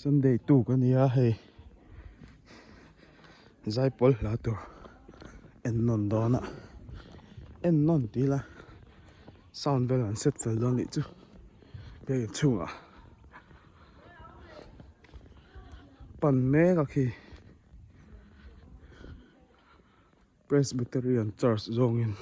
Sunday tu kan nia hei zai pol la tur en non dona en non ti la sound vel an set fel don ni chu pe chunga pan me ka khi Presbyterian Church zong in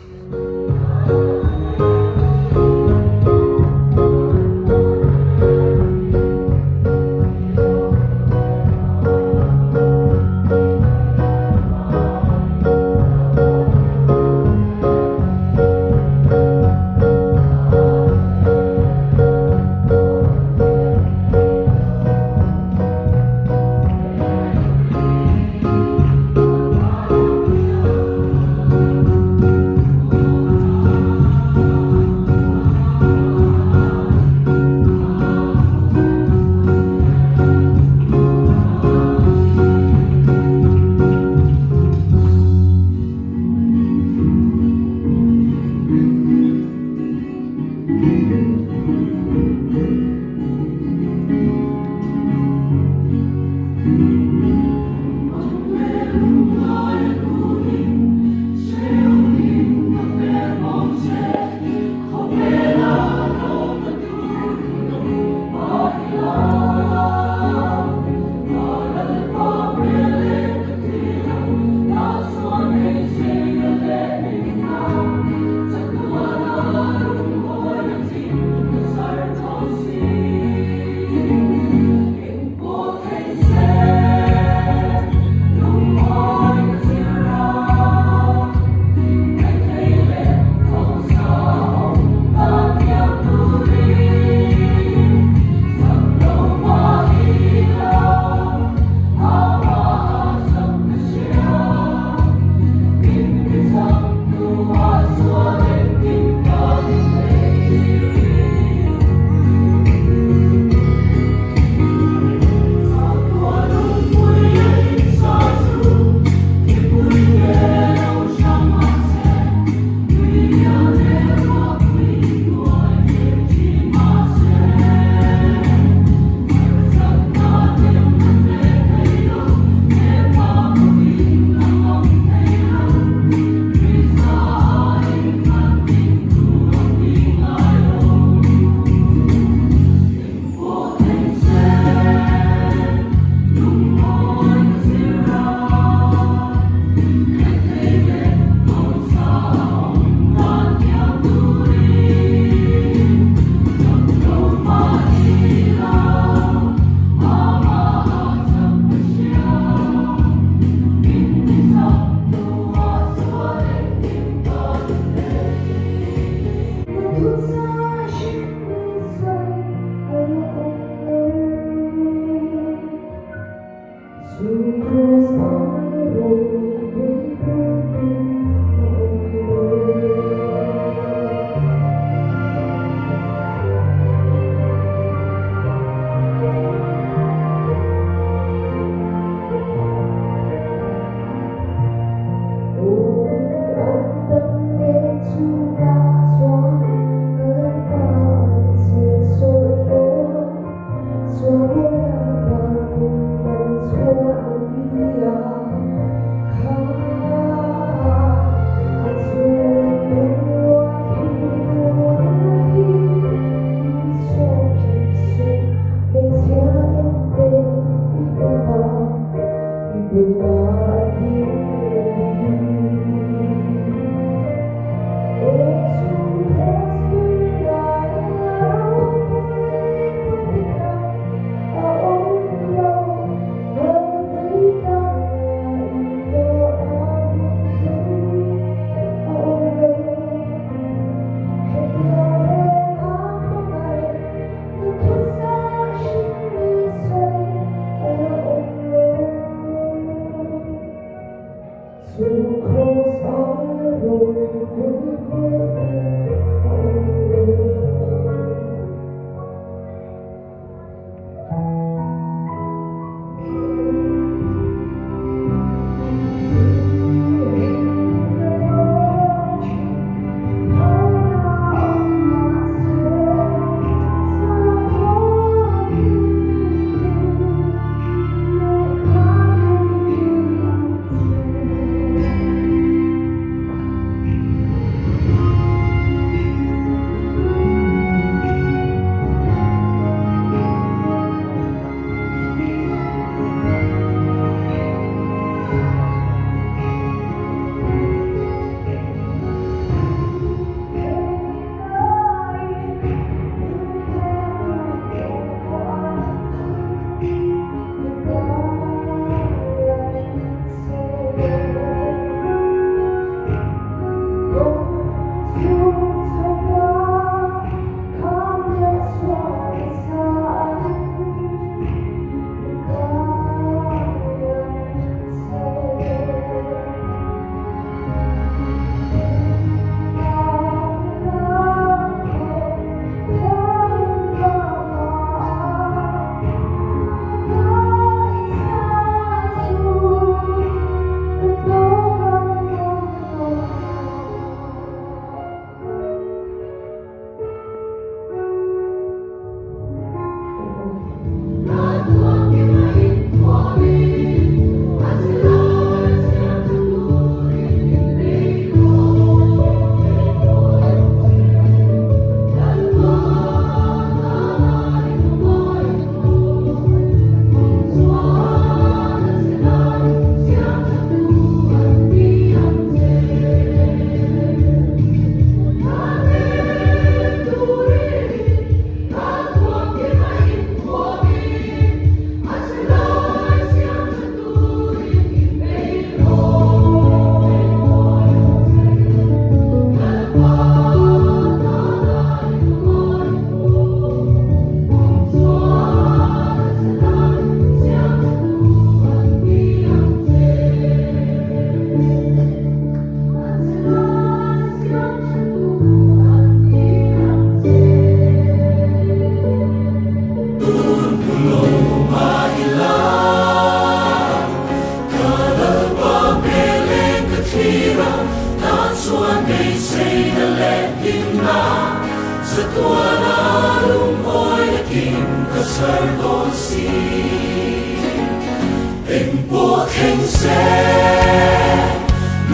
tình của thánh sẽ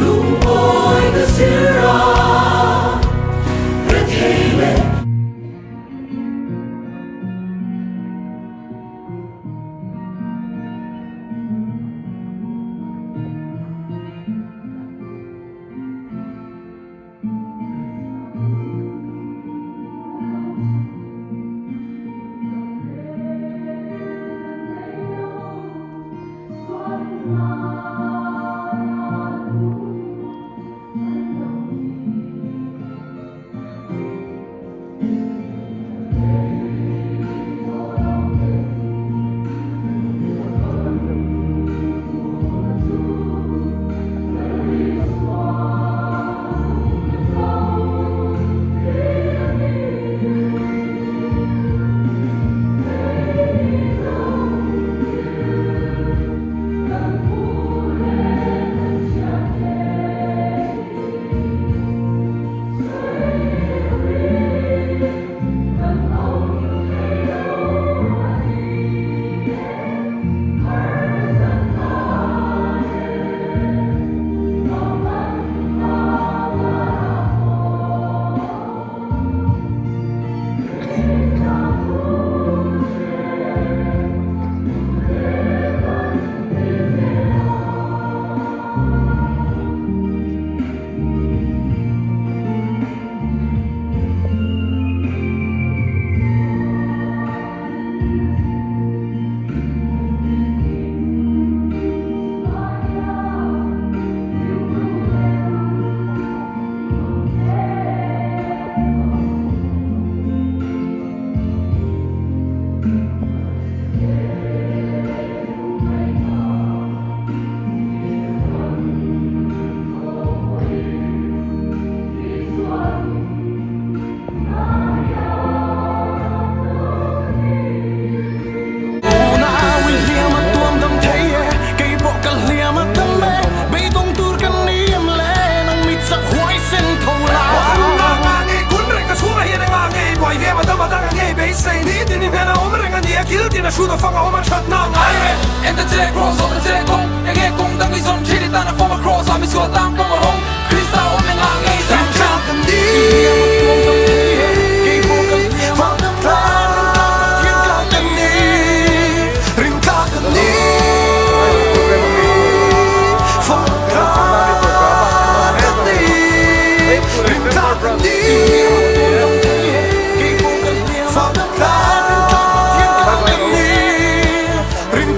lung ôi cái sira rất hay lên Kiltina skjuta fånga om man kött namn Inte tre cross och tre gång Jag är gång där vi som tidigt denna form av cross Har vi skått långt gånger om Krista och min gång är samtidigt Ring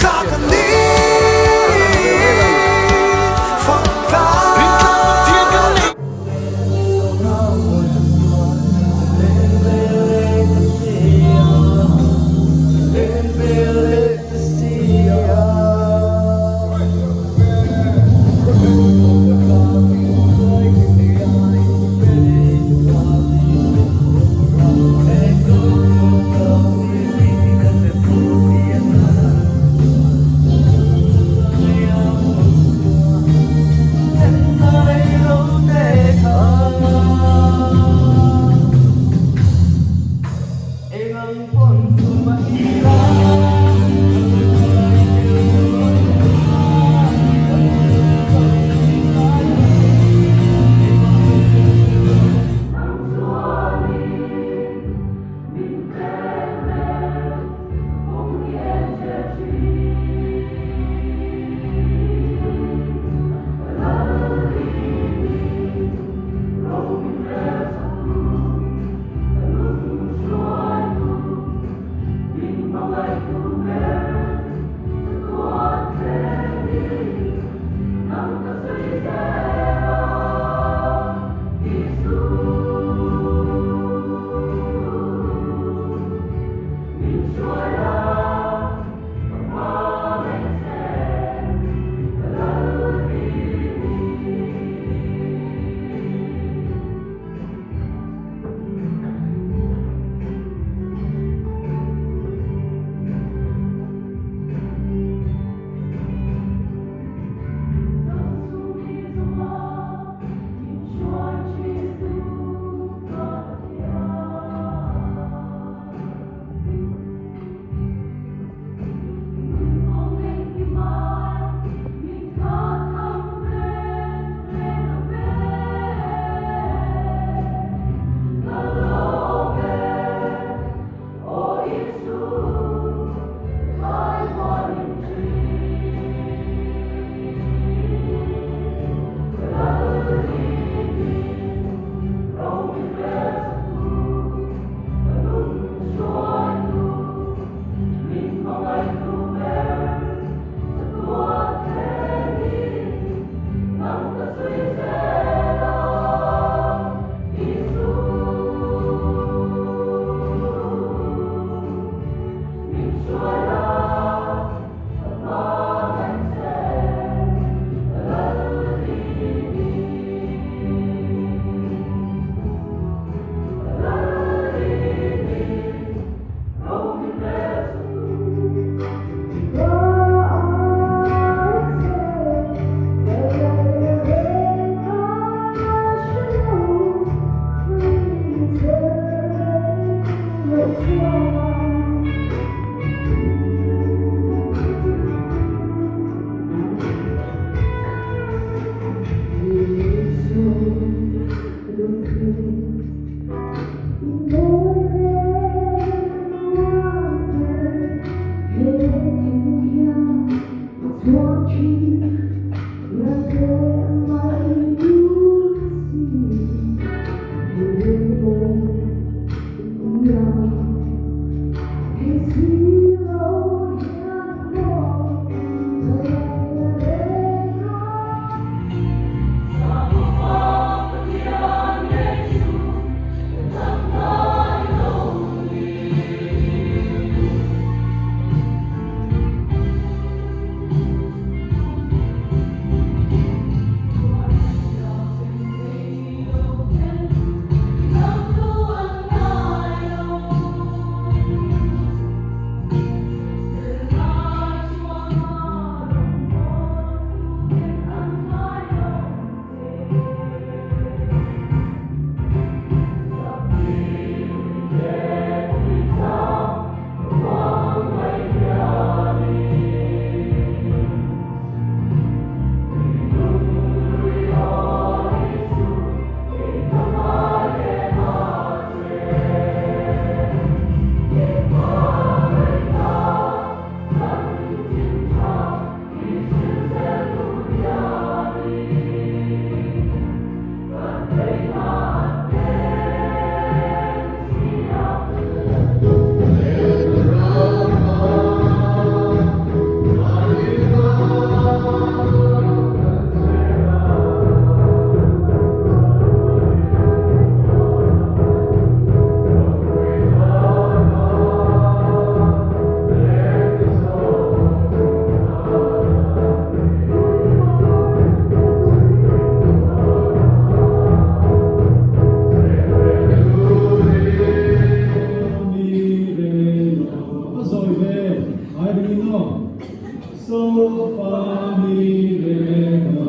so far mireno.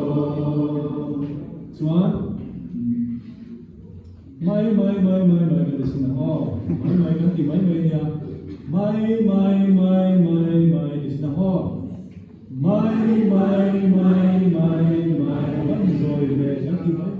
Juan? Mai ka sina ho. Mai ka ki mai niya. Mai ka sina ho. Mai. Ban joy be ki mai.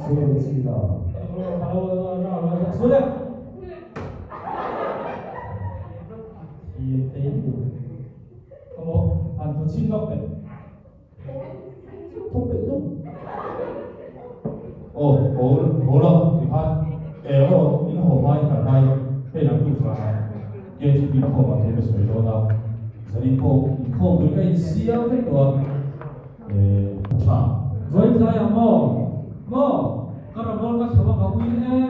수고하셨습니다. 바로 소리. 이 대인부. 뭐 안도 친구들. 토백도. hỗ thì phát để hỗ những hỗ vai cả vai để làm được rồi cái chỉ biết hỗ mà thêm được rồi đó giờ đi hỗ với cái siêu thế đó chả với sai à mò các bạn muốn các bạn có quyền hè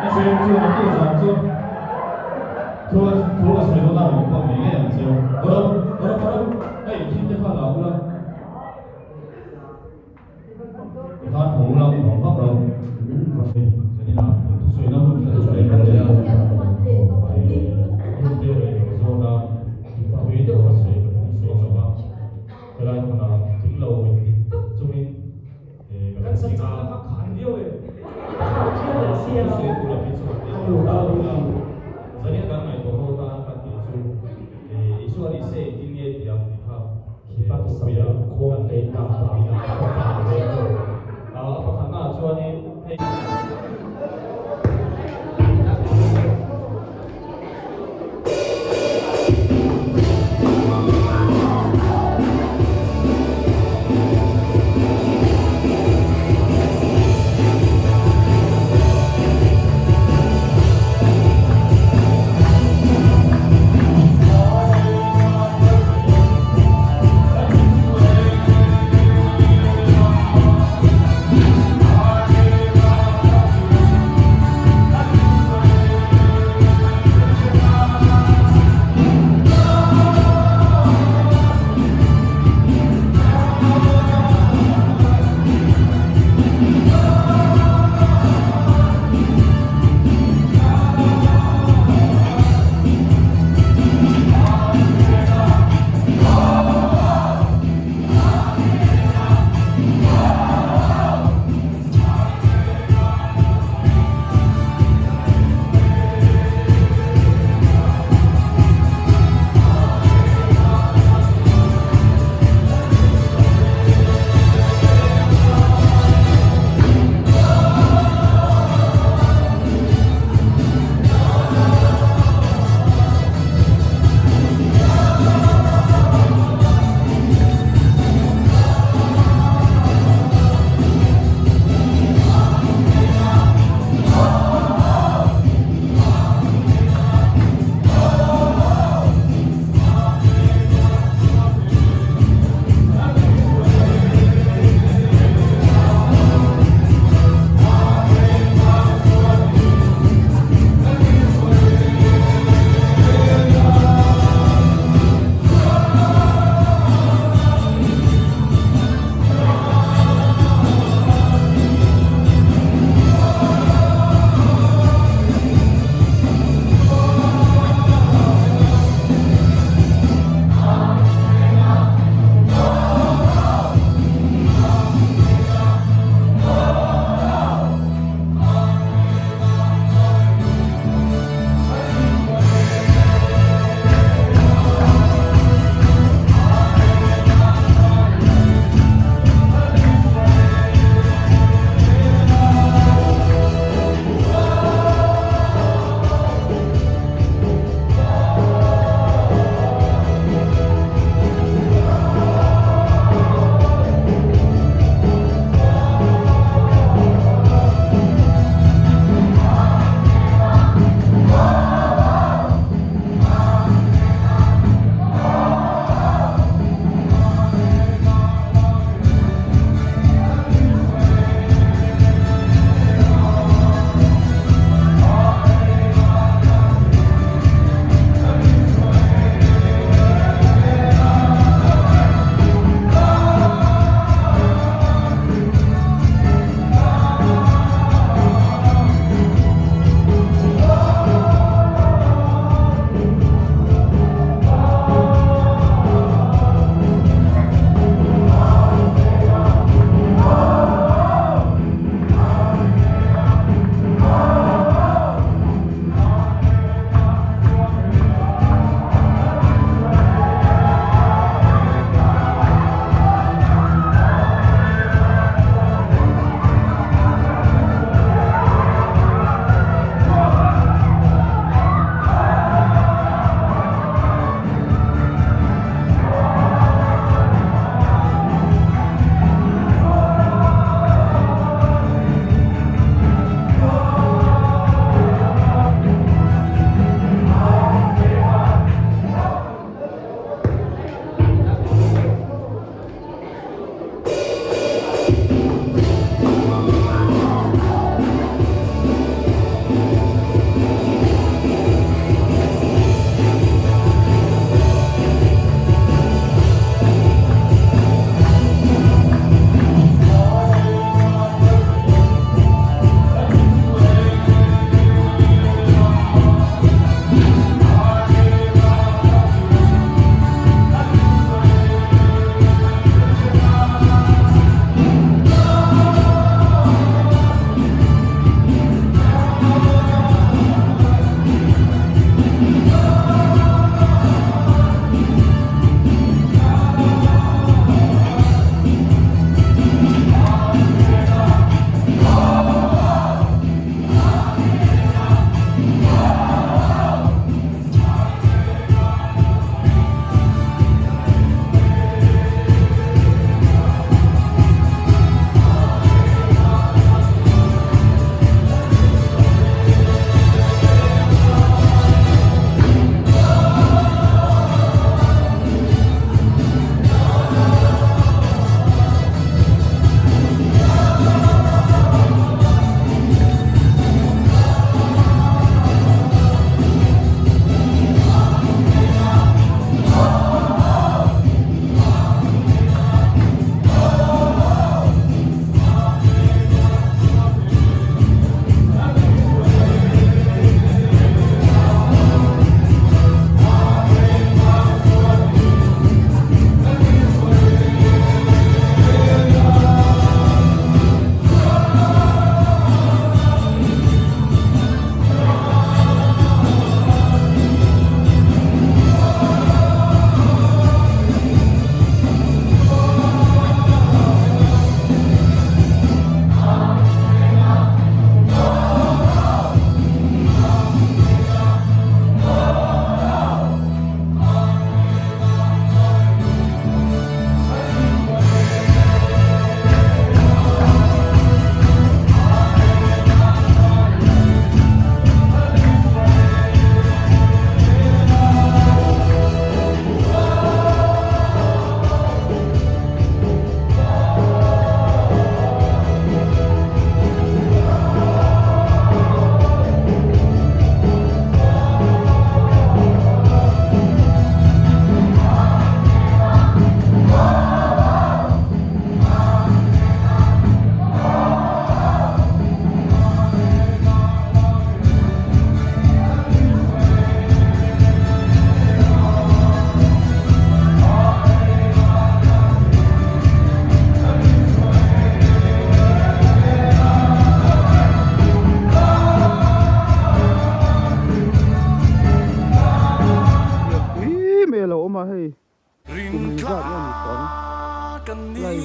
cái chuyện chưa làm được rồi chưa 들어가 소리도 나고 뭐 얘기 안 해요. 그럼 에 힘들 거 나오고他投了广告了，所以呢，所以呢，我们在这里看见，有时候呢，推的和水什么，后来呢，顶楼这边，跟上涨的他看掉诶，水过了没错，有道理啊，这里刚买多好大，看地主，一说你是今年的，你看，七八十岁啊。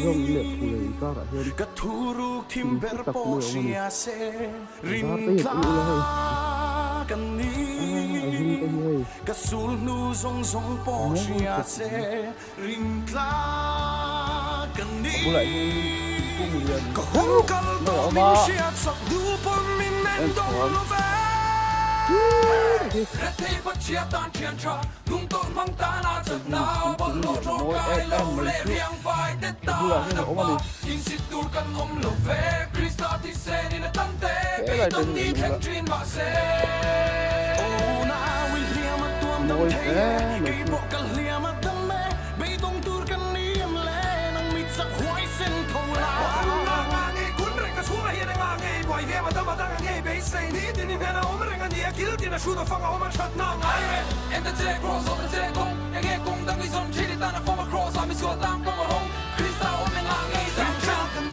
rong le phule ka ra hian Katuru timber posia se rin Ba te tla ai kani hin ka hi Kasul nu zong zong posia se rin tla kani lại ku mi lian Kahung kal to min siat sak du pon min nen dong lo ve Rét thi bất chia tan thiên tra lung tôn mang ta na chật nào bận lộ trong cái lâu lệ riêng vai tết ta đập ba in sit dur kan om lo ve Krista ti se ni na tan te pe tan ni thang trin ma se Ona William at tuam dam the Kay bo kal liam at dam me Bay tong tur kan niem le Nang mit sak huay sen thong la Ngangi kun reng ka suwa hian ngangi boy ve ma dama dang ngai be sei ni tin ni vena om reng ani akil tin na shuda fanga om chat na ngai and the cross on the kong ngai kong dang is on chili tan a form cross I'm is got down